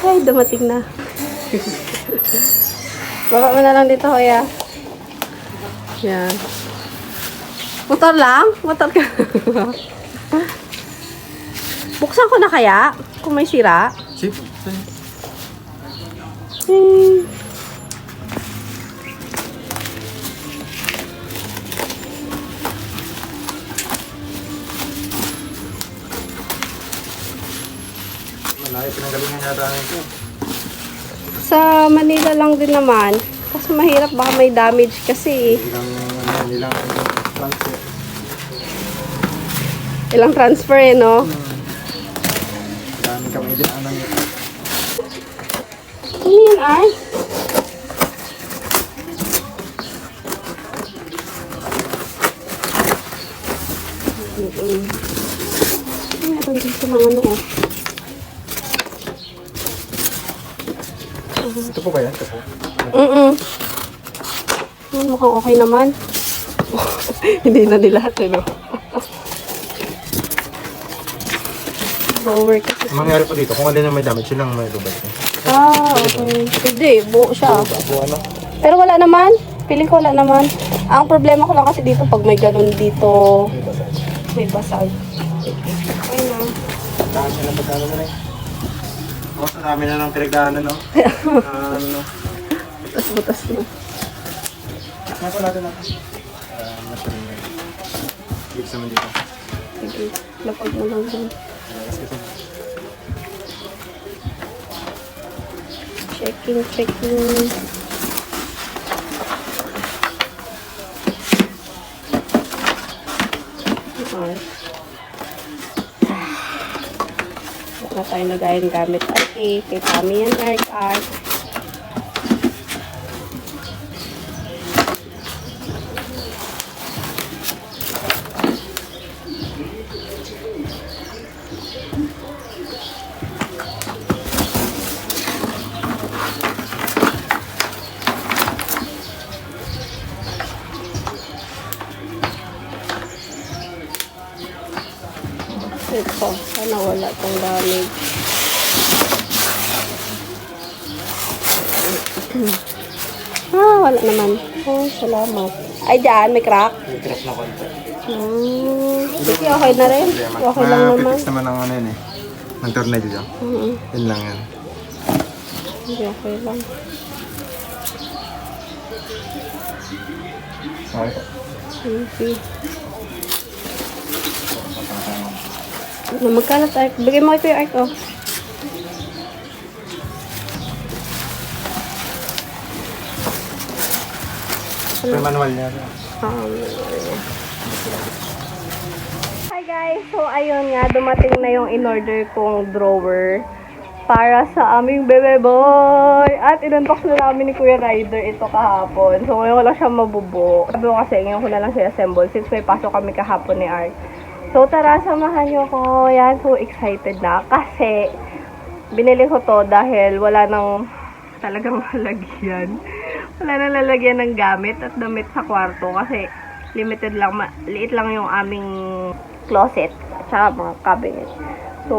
Ay, dumating na. Baba mo na lang dito, kuya. Yan. Motor lang? Motor ka. Buksan ko na kaya? Kung may sira? Sige. Malaki pinanggalingan yata nito. Sa Manila lang din naman. Kasi mahirap baka may damage kasi. Transfer. Ilang transfer eh, no? Dami kami din anang ito. Ano yun, ay? Meron dito ng ano, oh. Ito po ba yan? Ito po. Mukhang okay naman. Hindi na nila ito, no? Over kasi. Ang mangyari po dito, kung alin na may damage, yun lang may lubad. Ah, okay. Hindi, buo siya. Buo ano? Pero wala naman. Piling ko wala naman. Ang problema ko lang kasi dito, pag may ganun dito, may basag. Okay na. Dami na pagkano na rin. Oh, sa dami na ng pinagdaanan, no? Ano? Butas-butas na. Kaya po natin natin. Matuloy na. Ibig naman dito. Sige, lapag mo lang dun. Checking. Okay. Huwag na tayo nagayin gamit. Okay, kay Pami yan, art. Ito, sana wala tong damage. Wala naman. Oh, salamat. Ay, dyan, may crack. May crack na konti. Sige, okay na rin. Okay lang naman. Pipix naman ang ano yun eh. Ang tornado dyan. Yun lang yan. Sige, okay lang. Okay po. Sige. Magkalat, Ark. Bigay mo ito yung Ark, oh. May manual niya. Hi guys! So ayun nga, dumating na yung in-order kong drawer para sa aming bebe boy. At in-unbox na namin ni Kuya Ryder ito kahapon. So ngayon ko lang siya mabubo. Sabi ko kasi ngayon ko na lang siya assemble since may pasok kami kahapon ni Ark. So tara, samahan nyo ko. Yan, so excited na. Kasi binili ko to dahil wala nang talagang lalagyan. Wala nang lalagyan ng gamit at damit sa kwarto kasi limited lang, liit lang yung aming closet at saka mga cabinet. So,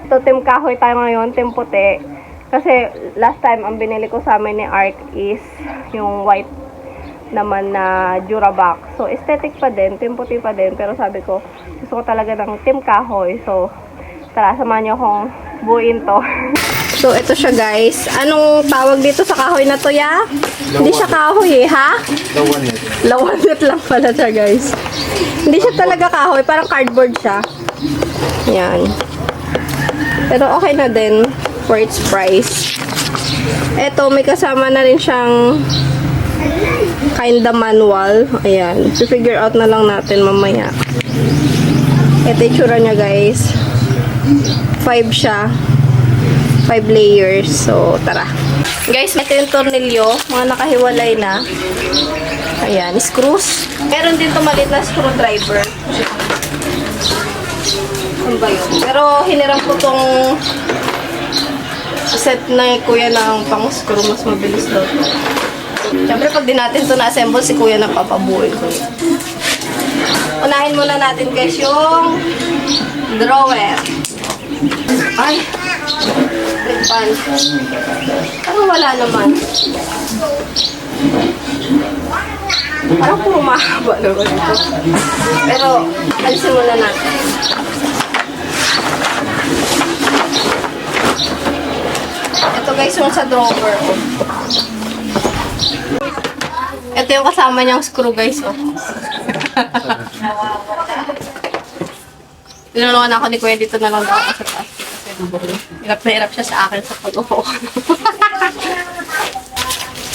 ito team kahoy tayo ngayon, team puti. Kasi last time ang binili ko sa amin ni Ark is yung white naman na Durabox. So, aesthetic pa din, team puti pa din. Pero sabi ko, gusto ko talaga ng team kahoy. So, tara, samahan nyo akong buuin to. So, ito siya guys. Anong tawag dito sa kahoy na to, ya? Hindi siya kahoy eh, ha? Lawanit. Lawanit lang pala siya guys. Hindi siya talaga kahoy, parang cardboard siya. Yan. Pero okay na din for its price. Ito, may kasama na rin siyang kinda manual. Ayan. I-figure out na lang natin mamaya. Ito yung tsura niya guys. 5 siya. 5 layers. So, tara. Guys, ito yung tornilyo. Mga nakahiwalay na. Ayan. Screws. Meron din ito maliit na screwdriver. Ano ba yun? Pero hiniram ko tong set na kuya ng pang-screw. Mas mabilis daw. Siyempre, pag di natin ito na-assemble, si kuya na papabuhay ko. Unahin muna natin guys yung drawer. Ay! Pan. Parang wala naman. Parang puro mahaba naman ito. Pero, alisin muna natin. Ito guys, yung sa drawer. Oh. Ito yung kasama niyang screw guys. Oh. Tinulungan ako ni Kuya dito na lang daw ako sa taas. Kasi hirap na hirap siya sa akin sa pag-upo.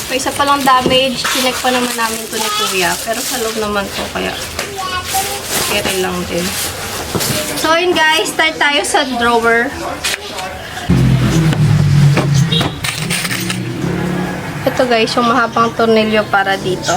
So, isa pa lang damage. Chinek pa naman namin to ni Kuya. Pero sa loob naman to. Kaya, carry lang din. So, yun guys. Start tayo sa drawer. Ito guys, yung mahabang tornilyo para dito.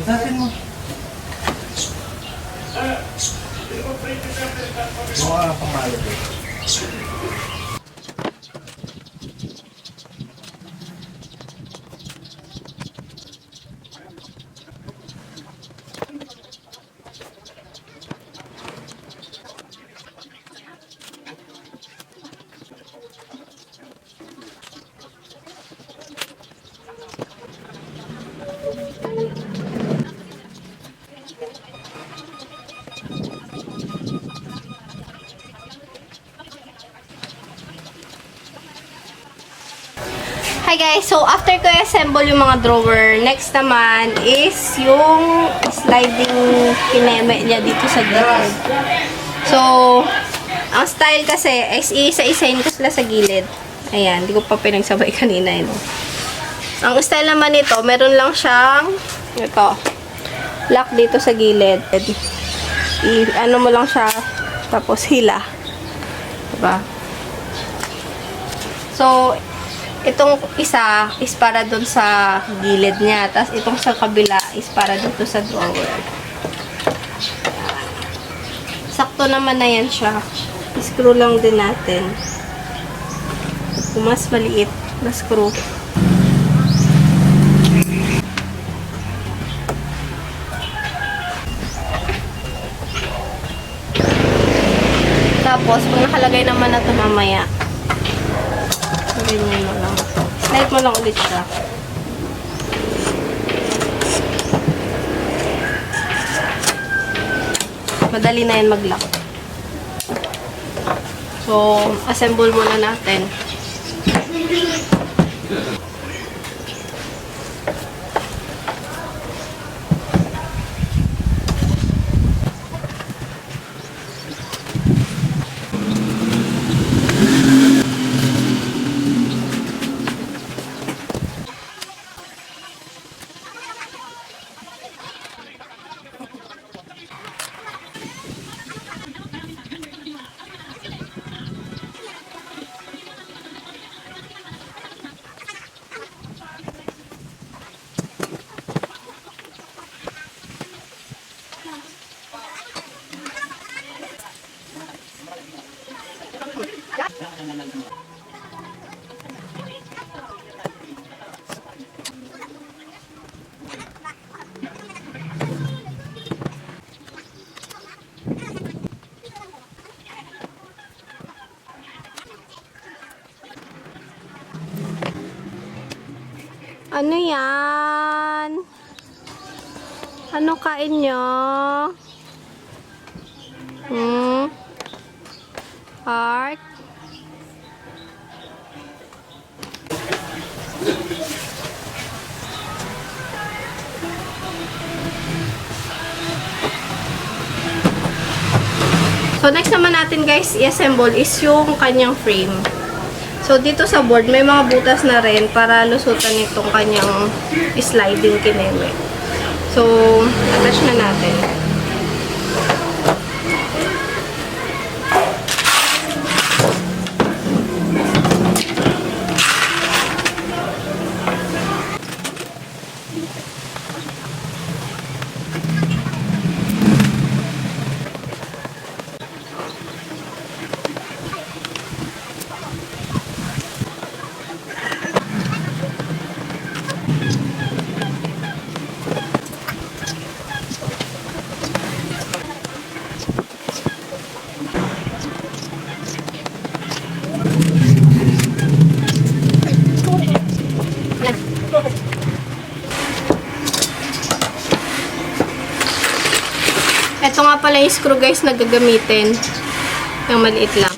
Natin mo. Mga pamalo. Hi guys, so after ko i-assemble yung mga drawer, next naman is yung sliding kineme niya dito sa gilid. So, ang style kasi is isa-isahin ko sila sa gilid. Ayan, hindi ko pa pinagsabay kanina yun. Ang style naman nito, meron lang siyang ito, lock dito sa gilid. Ano mo lang siya, tapos hila. Diba? So, itong isa is para dun sa gilid niya. Tapos itong sa kabila is para dito sa drawer. Sakto naman na yan siya. I-screw lang din natin. Kung mas maliit na screw. Tapos, kung nakalagay naman na ito mamaya, ganyan mo lang. Slide mo lang ulit siya. Madali na yan mag-lock. So, assemble muna natin. Ano yan? Ano kain nyo? Heart? So, next naman natin guys, i-assemble is yung kanyang frame. So, dito sa board, may mga butas na rin para lusutan itong kanyang sliding kineme. So, attach na natin. Ito nga pala yung screw guys na gagamitin. Yung maliit lang.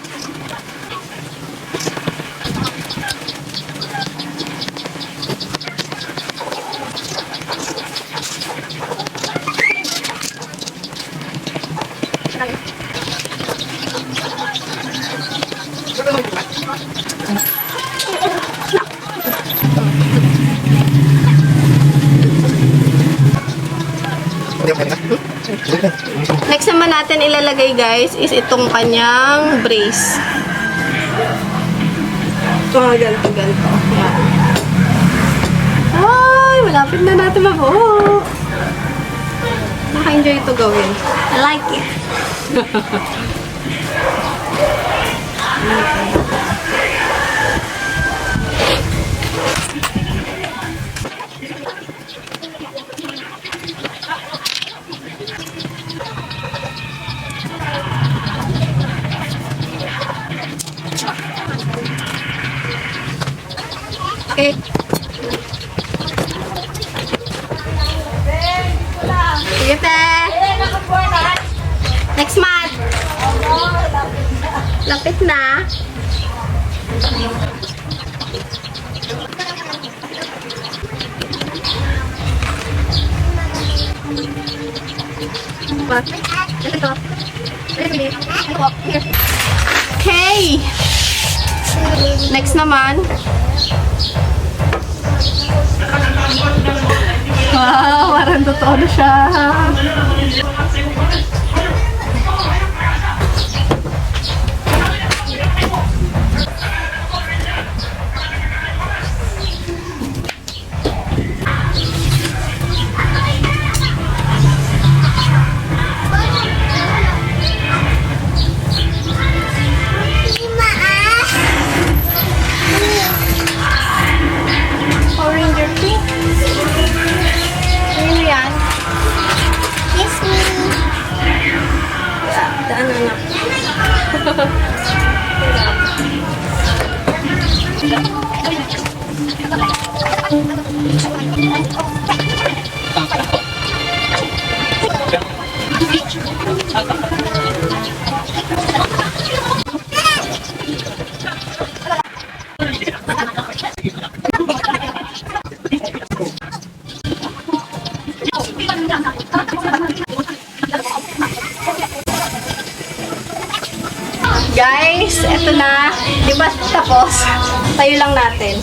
Next naman natin ilalagay guys is itong kanyang brace. Ganito. Yan. Ay, malapit na natin mabuo. Naka-enjoy ito gawin. I like it. Okay. Sige, te. Next month. Lapit na. Okay. Next naman. Wow, parang totoo na siya. Orange pink. Ano yan? Kiss me. Daan anak. Guys, eto na. Di ba tapos? Tayo lang natin.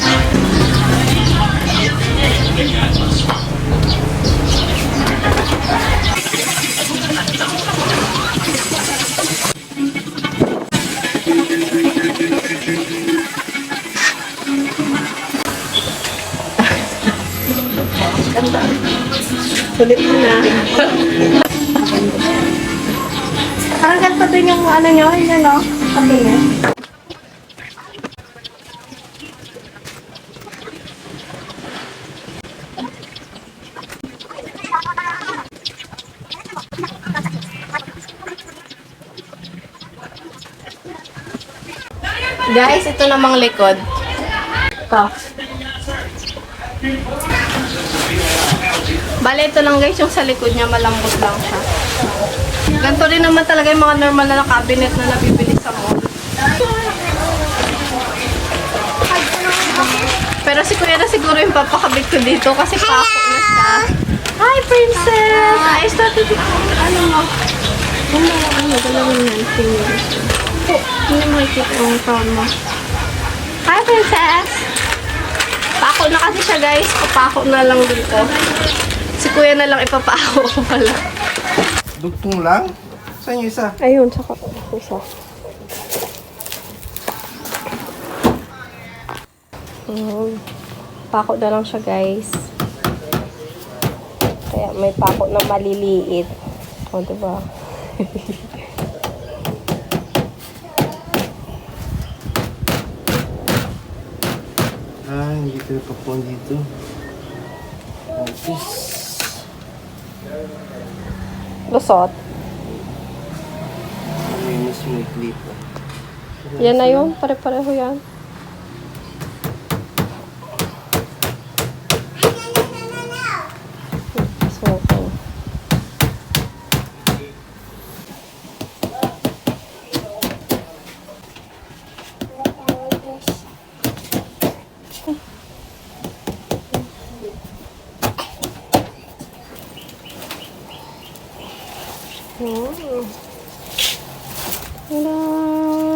Sulit mo na. Hanggang pa dun yung ano nyo, yun ano, patingin. Guys, ito namang likod. Ito. Bale, ito lang guys, yung sa likod niya, malambot lang siya. Ganito rin naman talaga yung mga normal na cabinet na nabibili sa mall. Pero si Kuya na siguro yung papakabit ko dito kasi pako na siya. Hi, princess! I started to... Ano mo? Dalawin yan. Oh, hindi makikita yung crown mo. Hi, princess! Pako na kasi siya, guys. Papako na lang dito. Si Kuya na lang ipapako ko pala. Dugtong lang? Saan yung isa? Ayun, saka isa. Pako na lang siya, guys. Kaya may pako na maliliit. O, diba? Hindi ko napapon dito. Okay. Lusot. May mas may clip. Yan na yun. Pare-pareho yan. So,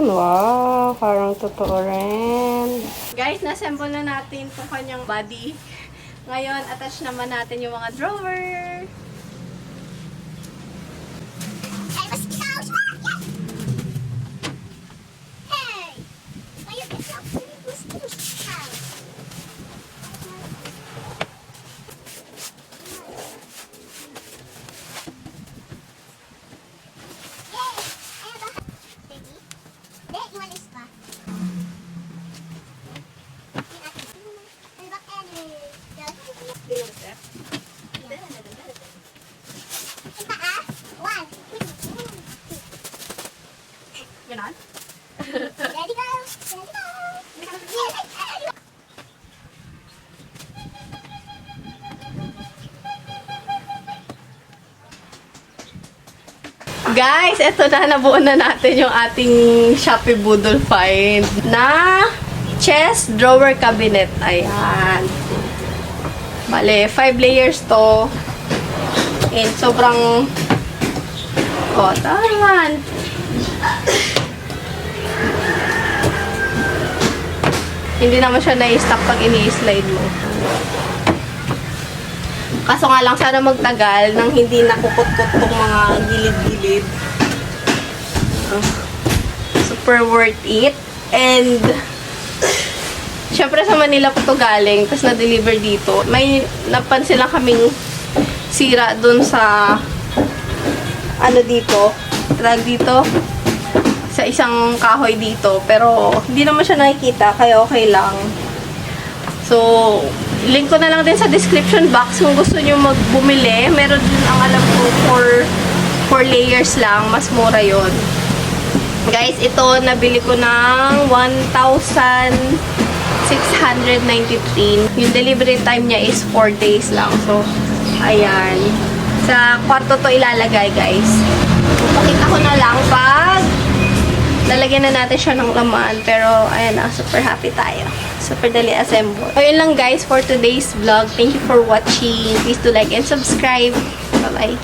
wow, parang totoo rin. Guys, na-assemble na natin itong kanyang body. Ngayon, attach naman natin yung mga drawer. Ganon? Ready, go! Ready, go! Guys, eto na, nabuo na natin yung ating Shopee Budol find na chest drawer cabinet. Ayan. Bale, 5 layers to. And sobrang taman. Hindi naman siya na-stack pag ini-slide mo. Kaso nga lang, sana magtagal nang hindi nakukot-kot tong mga gilid-gilid. Super worth it. And, syempre sa Manila po to galing, tapos na-deliver dito. May napansin lang kaming sira dun sa, ano dito, tag dito, sa isang kahoy dito. Pero, hindi naman siya nakikita, kaya okay lang. So, link ko na lang din sa description box kung gusto nyo magbumili. Meron din ang alam ko for layers lang. Mas mura yon. Guys, ito nabili ko ng 1,693. Yung delivery time niya is 4 days lang. So, ayan. Sa kwarto to ilalagay, guys. Pakita ko na lang pag lalagyan na natin siya ng laman. Pero, ayan na. Super happy tayo. Super dali assemble. So, yun lang guys for today's vlog. Thank you for watching. Please do like and subscribe. Bye-bye.